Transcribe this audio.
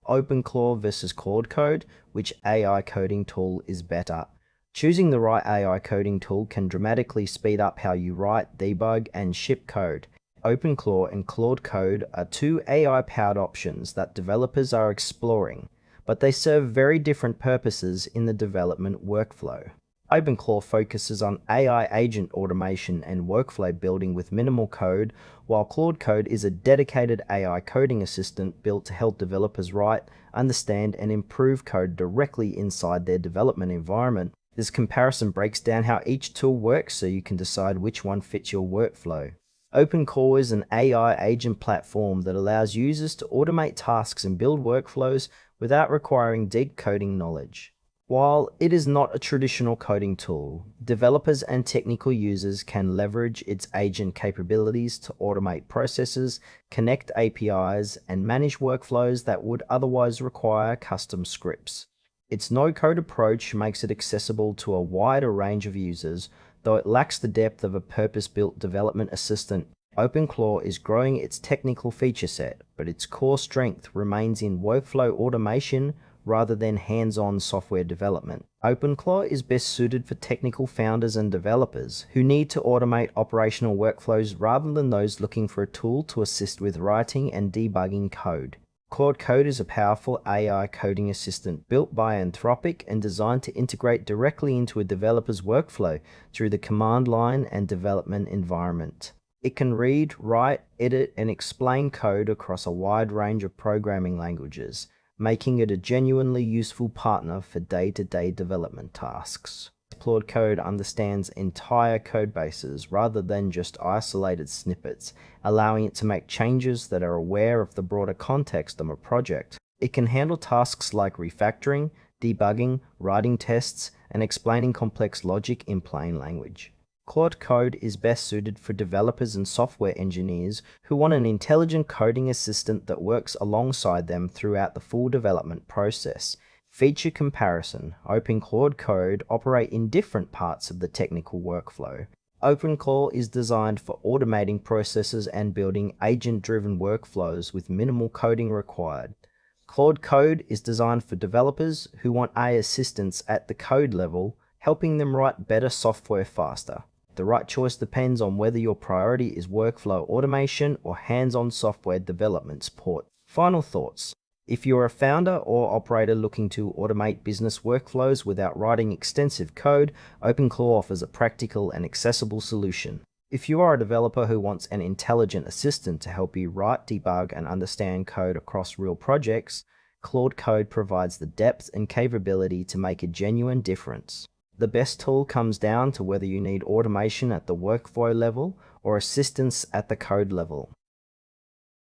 Openclaw versus Claude Code, which AI coding tool is better? Choosing the right AI coding tool can dramatically speed up how you write, debug, and ship code. Openclaw and Claude Code are two AI-powered options that developers are exploring, but they serve very different purposes in the development workflow. Openclaw focuses on AI agent automation and workflow building with minimal code, while Claude Code is a dedicated AI coding assistant built to help developers write, understand, and improve code directly inside their development environment. This comparison breaks down how each tool works so you can decide which one fits your workflow. Openclaw is an AI agent platform that allows users to automate tasks and build workflows without requiring deep coding knowledge. While it is not a traditional coding tool, developers and technical users can leverage its agent capabilities to automate processes, connect APIs, and manage workflows that would otherwise require custom scripts. Its no-code approach makes it accessible to a wider range of users, though it lacks the depth of a purpose-built development assistant. Openclaw is growing its technical feature set, but its core strength remains in workflow automation rather than hands-on software development. Openclaw is best suited for technical founders and developers who need to automate operational workflows rather than those looking for a tool to assist with writing and debugging code. Claude Code is a powerful AI coding assistant built by Anthropic and designed to integrate directly into a developer's workflow through the command line and development environment. It can read, write, edit, and explain code across a wide range of programming languages, making it a genuinely useful partner for day-to-day development tasks. Claude Code understands entire codebases rather than just isolated snippets, allowing it to make changes that are aware of the broader context of a project. It can handle tasks like refactoring, debugging, writing tests, and explaining complex logic in plain language. Claude Code is best suited for developers and software engineers who want an intelligent coding assistant that works alongside them throughout the full development process. Feature comparison. Openclaw Code operate in different parts of the technical workflow. Openclaw is designed for automating processes and building agent-driven workflows with minimal coding required. Claude Code is designed for developers who want AI assistance at the code level, helping them write better software faster. The right choice depends on whether your priority is workflow automation or hands-on software development support. Final thoughts. If you're a founder or operator looking to automate business workflows without writing extensive code, Openclaw offers a practical and accessible solution. If you are a developer who wants an intelligent assistant to help you write, debug, and understand code across real projects, Claude Code provides the depth and capability to make a genuine difference. The best tool comes down to whether you need automation at the workflow level or assistance at the code level.